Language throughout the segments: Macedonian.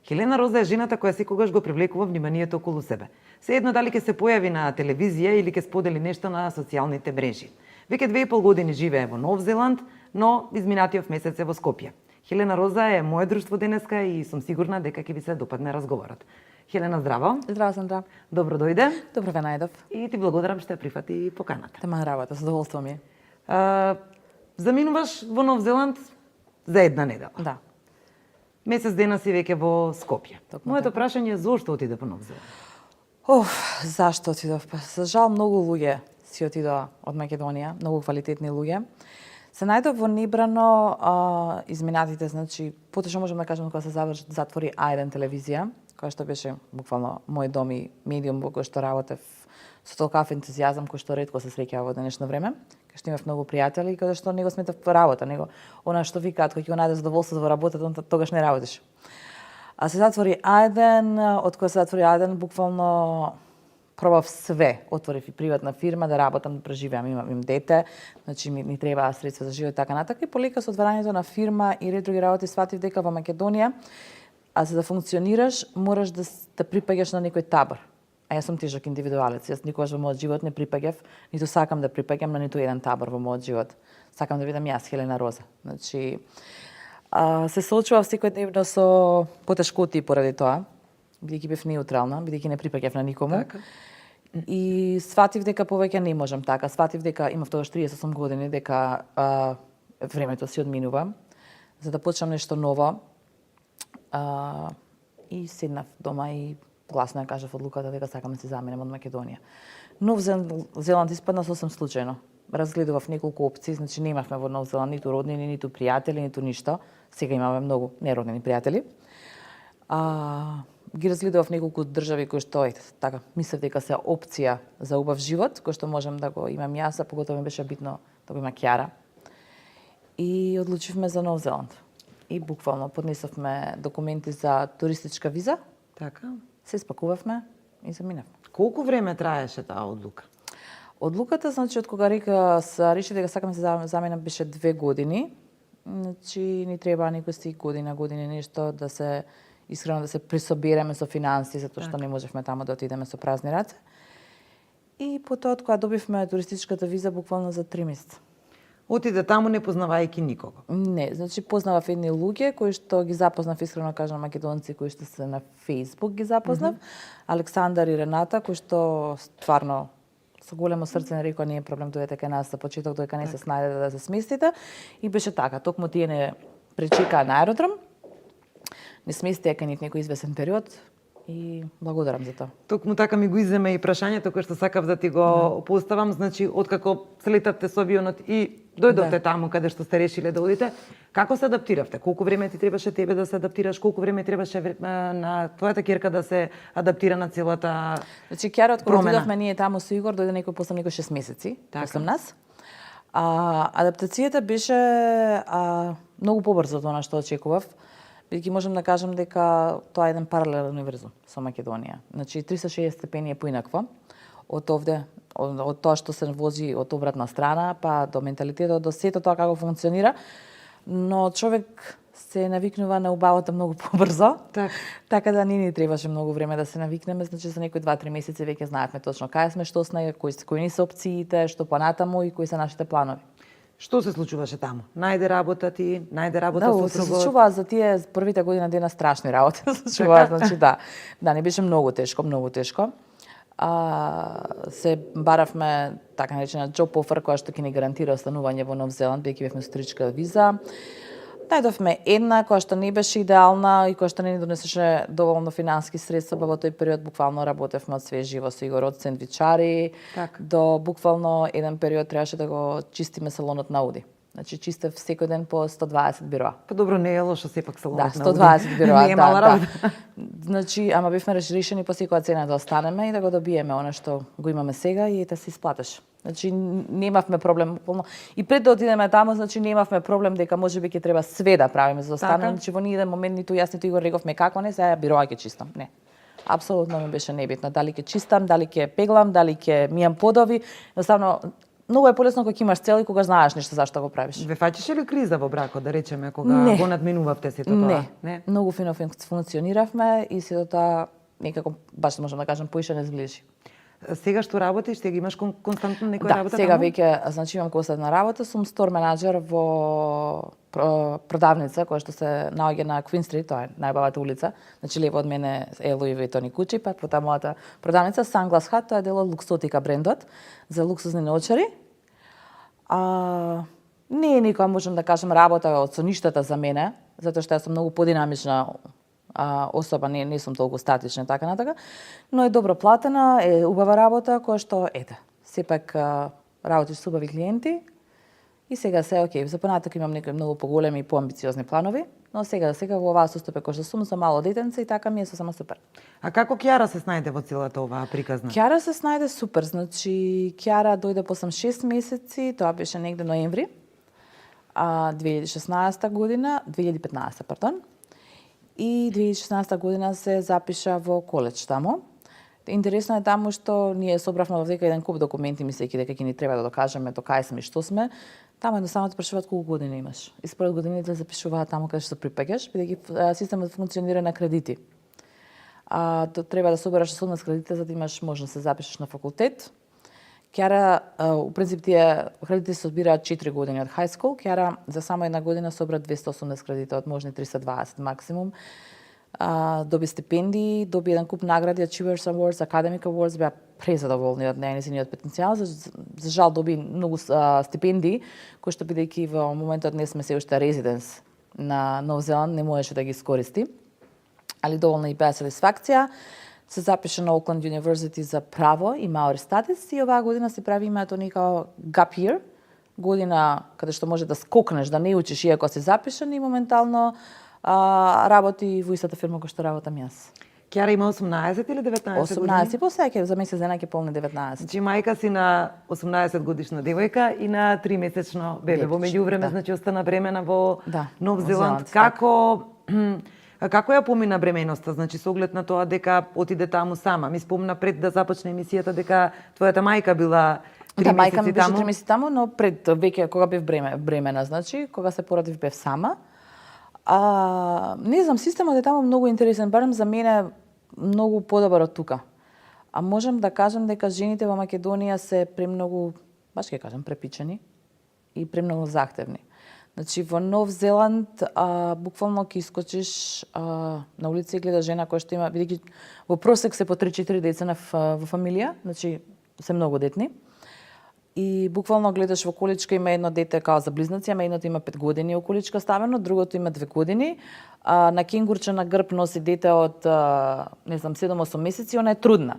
Хелена Роза е жената која секогаш го привлекува вниманието околу себе. Сеедно дали ќе се појави на телевизија или ќе сподели нешто на социјалните мрежи. Веќе 2,5 години живее во Нов Зеланд, но изминатиот месец е во Скопје. Хелена Роза е моје друштво денеска и сум сигурна дека ќе ви се допадне разговорот. Хелена, здраво. Здраво, Сандра. Добро дојде. Добро ве најдов. И ти благодарам што ја прифати поканата. Тема работа, задоволство ми е. Заминуваш во Нов Зеланд за една недела. Да. Месец дена си веќе во Скопје. Моето така. прашање е зошто отиде во Нов Зеланд? Зашто отидов? За жал многу луѓе си отидоа од Македонија, многу квалитетни луѓе. Се најдов во небрано изминатите, значи, поточно можам да кажам кога се затвори А1 телевизија, која што беше буквално мој дом и медиум во кој што работев со толкав ентузијазам кој што ретко се среќава во денешно време, кај што имав многу пријатели и каде што не го сметав работа, него она што викаат кога ќе го најдеш задоволството во работата, тогаш не работиш. А се затвори А1, од кога се затвори А1 буквално пробав све. Отворив и приватна фирма да работам, да преживеам, имам дете, значи ми требаа средства за живот и така натака. И полека со отварањето на фирма и ред други работи сватив дека во Македонија, а за да функционираш, мораш да припаѓаш на некој табор. А јас сум тежок индивидуалец. Јас никогаш во мојот живот не припаѓав, ниту сакам да припаѓам на ниту еден табор во мојот живот. Сакам да бидам јас, Хелена Роза. Значи, се соочував секојдневно со потешкоти поради тоа, бидејќи бев неутрална, бидејќи не припаѓав на никому. Така. И сватив дека повеќе не можам така. Сватив дека имав тогаш 38 години, дека времето си одминува, за да почнам нешто ново. И седнав дома и гласно ја кажав одлуката дека сакам да се заменам од Македонија. Нов Зеланд испадна сосем случајно. Разгледував неколку опции, значи немавме во Нов Зеланд ниту роднини, ниту пријатели, ниту ништо. Сега имаме многу нероднини пријатели. Ги разгледував неколку држави кои што така мислев дека се опција за убав живот, кој што можам да го имам јас, а поготово ми беше битно да го има Кјара. И одлучивме за Нов Зеланд. И буквално поднесовме документи за туристичка виза. Така. Се спакувавме и заминавме. Колку време траеше таа одлука? Одлуката, значи, од кога решив дека сакам да се заменам, беше 2 години. Значи, ни треба некои години нешто да се искрено да се присобереме со финанси, затоа што не можевме таму да отидеме со празни раце. И потоа, од кога добивме туристичката виза, буквално за 3 месеца. Отиде таму не познавајќи никого? Не, значи познавав едни луѓе кои што ги запознав, искрено кажам, македонци кои што се на Facebook ги запознав, Александар и Рената, кои што стварно со големо срце не рекоа не е проблем, дојдете кај нас за почеток, додека не се снајдете да се сместите. И беше така, токму тие не пречекаа на аеродром, не сместија кај нив некој извесен период и благодарам за тоа. Токму така ми го изземе и прашањето кое што сакав да ти го поставам, значи откако слетавте со авионот и дојдовте таму каде што сте решиле да одите, како се адаптиравте? Колку време ти требаше тебе да се адаптираш? Колку време требаше на твојата ќерка да се адаптира на целата Значи Кјара, од кога промена? отидовме ние таму со Игор, дојде некој после некои 6 месеци, Така. после нас. Адаптацијата беше многу побрзо од она што очекував. Бидејќи можам да кажам дека тоа е еден паралелен универзум со Македонија. Значи 360 степени е поинакво од овде, од тоа што се вози од обратна страна, па до менталитетот, до сето тоа како функционира, но човек се навикнува на убавата многу побрзо. Така да ни требаше многу време да се навикнеме, значи за некои 2-3 месеци веќе знаевме точно кај сме, што сме, кои ни се опциите, што понатаму и кои се нашите планови. Што се случуваше таму? Најде работа Да, се со случува за тие првите година дена страшни работи се случува, значи да. Да, не беше многу тешко. Се баравме така наречена job offer која што ќе ни гарантира останување во Нов Зеланд, бидејќи бевме со туристичка виза. Најдовме една која што не беше идеална и која што не ни донесеше доволно финански средства, во тој период буквално работевме од све живо со Игор, од сендвичари до буквално еден период требаше да го чистиме салонот на Ауди. Значи чистев секој ден по 120 бироа. Па добро, не е лошо сепак салонот на Ауди. 120 бироа, не е мала работа. Значи, ама бевме решени по секоја цена да останеме и да го добиеме она што го имаме сега и да се исплатиш. Значи немавме проблем. И пред да отидеме таму, значи немавме проблем дека можеби ќе треба све да правиме за да останеме. Значи во ниеден момент ниту јас ниту Игор рековме како не, сега бироа ќе чистам. Не. Апсолутно ми беше небитно дали ќе чистам, дали ќе пеглам, дали ќе мијам подови. Едноставно многу е полесно кога имаш цел и кога знаеш нешто зашто го правиш. Ве фаќаше ли криза во бракот, да речеме, кога Не. го надминувавте сето тоа? Не. Многу фино функциониравме и сето тоа некако баш можам да кажам поише не сближи. Сега што работиш, сега имаш константно некоја Да, работа сега таму? веќе значи имам константна работа, сум стор менаџер во продавница која што се наоѓа на Queen Street, тоа е најбавата улица. Значи лево од мене е Louis Vuitton и Gucci, па потоа мојата продавница Sunglass Hut, тоа е дел од Luxottica брендот за луксузни наочари. Не е никоја, можам да кажам, работа од соништата за мене, затоа што јас сум многу подинамична особа, не сум толку статична и така натака, но е добро платена, е убава работа која што сепак работиш со убави клиенти и сега се окей. За понатак имам некои многу поголеми и поамбициозни планови, но сега во оваа состојба која што сум за мало детенце и така ми е сосема супер. А како Кјара се снајде во целата оваа приказна? Кјара се снајде супер, значи Кјара дојде после 6 месеци, тоа беше негде ноември 2016 година, 2015, пардон. И 2016 година се запиша во коледж таму. Интересно е таму што ние собравме дека еден куп документи, мислејќи дека ќе ни треба да докажеме до кај сме и што сме. Таму едноставно те прашуваат колку години имаш. И според годините запишуваат таму каде што се припаѓаш, бидејќи системот функционира на кредити. Треба да собераш 18 кредити за да имаш можност да се запишеш на факултет. Кјара, у принцип тие кредити се одбираат 4 години од high school. Кјара за само една година собра 280 кредити од можни 320 максимум. Доби стипендии, доби еден куп награди, Achievers Awards, Academic Awards, беа презадоволни од нејзиниот потенцијал. За жал доби многу стипендии, кои што бидејќи во моментот не сме се уште резиденс на Нов Зеланд, не можеше да ги искористи. Али доволна и беа сатисфакција. Се запиша на Auckland University за право и Maori Studies и оваа година се прави името некао gap year, година каде што може да скокнеш, да не учиш иако си запишан и моментално работи во истата фирма која што работам јас. Кјара има 18 или 19 години? 18, после ќе за месец дена ќе полни 19. Значи мајка си на 18 годишна девојка и на 3 месечно бебе. Во меѓувреме, значи остана бремена во Нов Зеланд. Како ја помина бременоста? Значи со оглед на тоа дека отиде таму сама. Ми спомна пред да започне емисијата дека твојата мајка била 3 месеци таму. Мајка ми беше 3 месеци таму, но пред веќе кога бев бремена, значи кога се породив бев сама. Не знам, системот е таму многу интересен, барем за мене многу подобар од тука. Можам да кажам дека жените во Македонија се премногу, баш ќе кажам, препичени и премногу захтевни. Значи во Нов Зеланд буквално ќе искочиш на улица и гледаш жена која што има, бидејќи во просек се по 3-4 деца во фамилија, значи се многу детни. И буквално гледаш во количка има едно дете као за близнаци, ама едното има 5 години во количка ставено, другото има 2 години. На кенгурче на грб носи дете од, не знам, 7-8 месеци, она е трудна.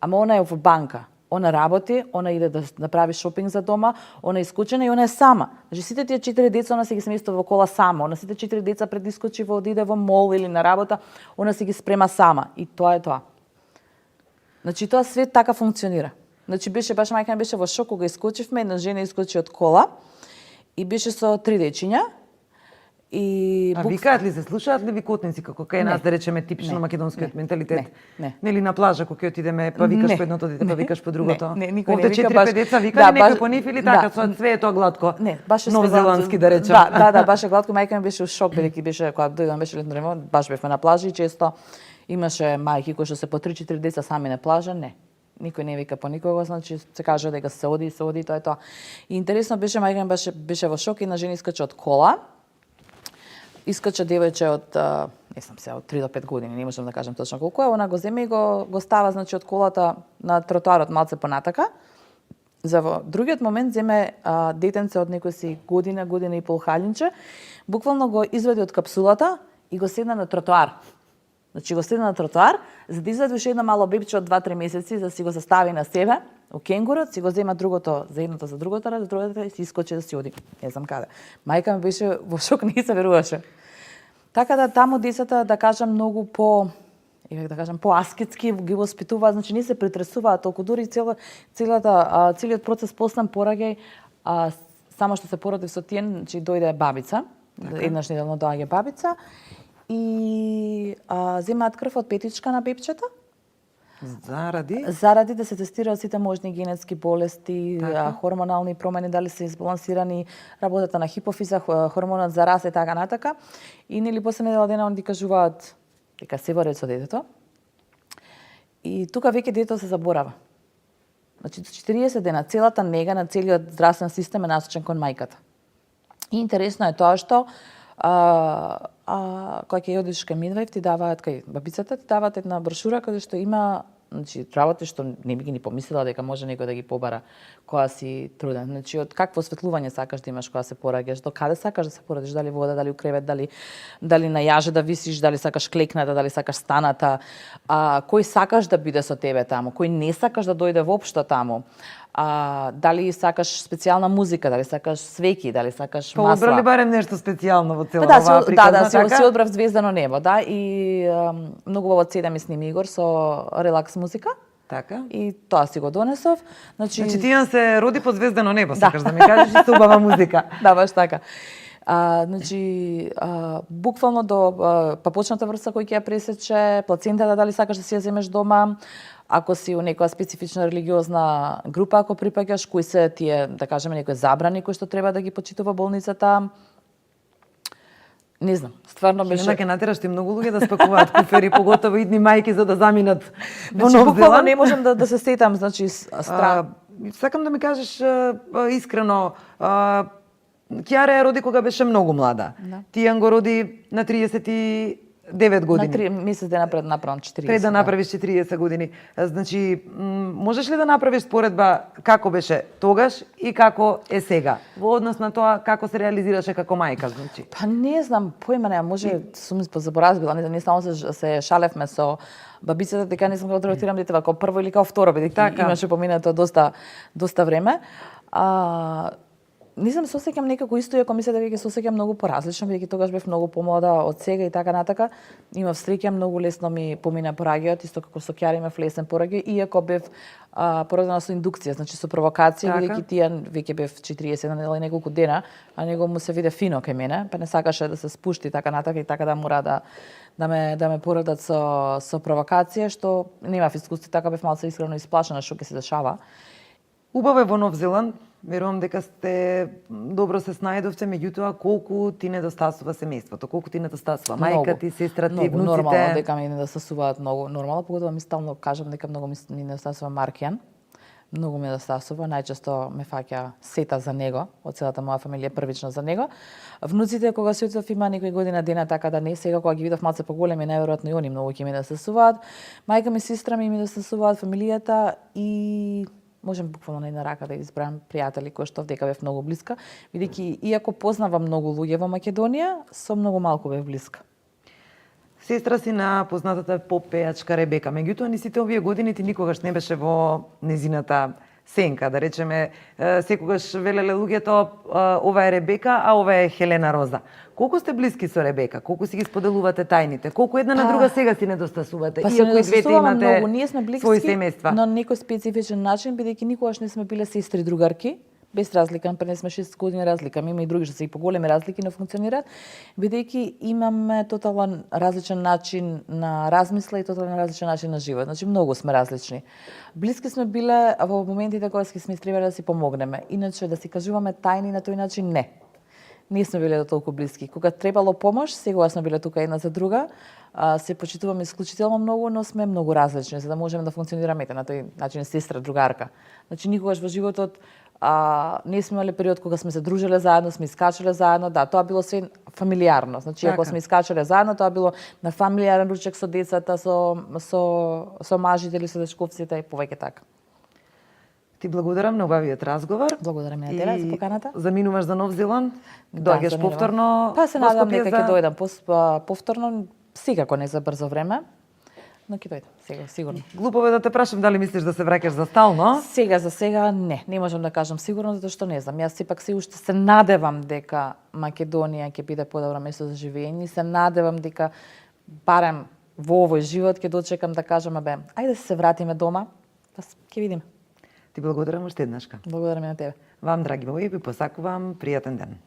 Ама она е во банка. Она работи, она иде да прави шопинг за дома, она е искучена и она е сама. Значи сите тие 4 деца она си ги сместува во кола сама. Она сите 4 деца пред искочи во да иде во мол или на работа, она си ги спрема сама. И тоа е тоа. Значи тоа свет така функционира. Значи беше баш мајка ми беше во шок кога искочивме, една жена искочи од кола и беше со 3 дечиња. Викаат ли се, слушаат ли ви котници како кај нас, да речеме типично македонскиот менталитет? Не. Нели на плажа кога ќе отидеме, па викаш по едното дете, па викаш по другото. Не, никој не вика баш. 4-5 деца викаат нека по нив или така, со све е тоа глатко. Не, баш е новозеландски да речем. Да, баш е глатко. Мајка ми беше у шок, бидејќи беше кога дојдам беше летно време, баш бевме на плажа и често имаше мајки кои што се по 3-4 деца сами на плажа, не. Никој не вика по никого, значи се кажа дека се оди, тоа е тоа. И интересно беше, мајка ми беше во шок и на жена искача од кола. Искача девојче од, не знам се, од 3 до 5 години, не можам да кажам точно колку е, она го земе и го става, значи, од колата на тротоарот малце понатака. За во другиот момент земе детенце од некој си година и пол халинче, буквално го извади од капсулата и го седна на тротоар. Значи го седна на тротоар, за да извади уште едно мало бебче од 2-3 месеци, за да си го застави на себе, у кенгурот, си го зема другото за едното, за другото и си искочи да си оди. Не знам каде. Мајка ми беше во шок, не се веруваше. Така да таму децата, да кажам, многу по-аскетски ги воспитуваат, значи не се претресуваат толку, дури целиот процес постан пораѓај, само што се породив со тие, значи дојде бабица, еднаш неделно доаѓа бабица и земаат крв од петичка на бебчето Заради да се тестираат сите можни генетски болести, хормонални промени, дали се избалансирани, работата на хипофиза, хормонот за раст и така натака. И нели после недела дена онди кажуваат дека се во ред со детето. И тука веќе детето се заборава. Значи, 40 дена целата нега на целиот здравствен систем е насочен кон мајката. И интересно е тоа што кога ќе одиш кај мидвајф, ти даваат кај бабицата, ти даваат една брошура каде што има, значи, работи што не би ги ни помислила дека може некој да ги побара кога си труден. Значи, од какво осветлување сакаш да имаш кога се пораѓаш, до каде сакаш да се порадиш, дали вода, дали у кревет, дали на јаже да висиш, дали сакаш клекната, дали сакаш станата, кој сакаш да биде со тебе таму, кој не сакаш да дојде воопшто таму. Дали сакаш специјална музика, дали сакаш свеќи, дали сакаш масла. Одбрали барем нешто специјално во целата оваа приказна, така? Си одбрав Звездано небо, да, и многу во 7 ми сними Игор со релакс музика. Така. И тоа си го донесов. Значи Тијан се роди под Звездано небо, сакаш да ми кажеш, и со убава музика. Да, баш така. Буквално до папочната врска кој ќе ја пресече, плацентата дали сакаш да си ја земеш дома, ако си у некоја специфична религиозна група, ако припаѓаш, кои се тие, да кажеме, некои забрани кои што треба да ги почитува болницата. Не знам, стварно беше... Ќе натераш ти многу луѓе да спакуваат куфери, поготово идни мајки за да заминат во Нов Нов буквално Зеланд. не можам да се сетам, значи, Сакам да ми кажеш искрено, Кјара ја роди кога беше многу млада. Да. Тијан го роди на 39 години. На 3 месец дена пред направам 40. Пред да направиш 40 години. Значи, можеш ли да направиш споредба како беше тогаш и како е сега? Во однос на тоа како се реализираше како мајка, значи. Па не знам, поима не, може сум заборазбила, не само се шалевме со бабицата дека не сум го третирам дете како прво или како второ, бидејќи имаше поминато доста време. Не знам, сосеќам некако исто, иако мислам дека ќе сосеќам многу поразлично, бидејќи тогаш бев многу помлада од сега и така натака. Имав среќа, многу лесно ми помина пораѓајот, исто како со Кјара имав лесен пораѓај, иако бев породена со индукција, значи со провокација, бидејќи тие веќе бев 41 недела и неколку дена, а него му се виде фино кај мене, па не сакаше да се спушти така натака и така да мора да ме породат со провокација, што немав искуство, така бев малку искрено исплашена што ќе се дешава. Убаво е во Нов Зеланд. Верувам дека сте добро се снајдовте, меѓутоа колку ти недостасува семејството, колку ти недостасува мајка ти, сестра ти, внуците. Нормално дека ми недостасуваат многу, нормално, поготово ми стално кажам дека многу ми недостасува Маркијан. Многу ми недостасува, најчесто ме фаќа сета за него, од целата моја фамилија првично за него. Внуците кога се отидов има некои година дена, така да не, сега кога ги видов малце поголеми, најверојатно и они многу ќе ми недостасуваат. Мајка ми, сестра ми недостасуваат, фамилијата и можем буквално на една рака да избрам пријатели кои што дека бев многу блиска, бидејќи иако познавам многу луѓе во Македонија, со многу малку бев блиска. Сестра си на познатата поп-пејачка Ребека, меѓутоа ни сите овие години ти никогаш не беше во незината сенка, да речеме, секогаш велеле луѓето ова е Ребека, а ова е Хелена Роза. Колку сте блиски со Ребека? Колку си ги споделувате тајните? Колку една на друга сега си недостасувате? Иако и двете имате многу. Ние сме блиски, своји семејства. На некој специфичен начин, бидејќи никогаш не сме биле сестри другарки, без разлика, не сме 6 години разлика, има и други што се и поголеми разлики, но функционираат, бидејќи имаме тотално различен начин на размисла и тотално различен начин на живот. Значи многу сме различни. Блиски сме биле во моментите кога сме требале да си помогнеме. Иначе да си кажуваме тајни на тој начин не. Не сме биле до толку блиски. Кога требало помош, сега сме биле тука една за друга. Се почитуваме исклучително многу, но сме многу различни, за да можеме да функционираме на тој начин сестра, другарка. Значи никогаш во животот не сме имале период кога сме се дружиле заедно, сме искачале заедно, да, тоа било све фамилиарно. Значи ако сме искачале заедно, тоа било на фамилиарен ручек со децата, со мажите или со дечковците и повеќе така. Ти благодарам на убавиот разговор. Благодарам на тебе за поканата. Заминуваш за Нов Зеланд? Доаѓаш повторно? Па се надам дека ќе дојдам повторно, секако не за брзо време. Но ќе дојдам, сега, сигурно. Глупо е да те прашам дали мислиш да се враќаш за стално? Сега, за сега, не можам да кажам сигурно, затоа што не знам. Јас сепак се уште се надевам дека Македонија ќе биде подобро место за живење. Се надевам дека барем во овој живот ќе дочекам да кажам, ајде се вратиме дома, па ќе видиме. Ти благодарам уште еднашка. Благодарам и на тебе. Вам, драги мои, ви посакувам пријатен ден.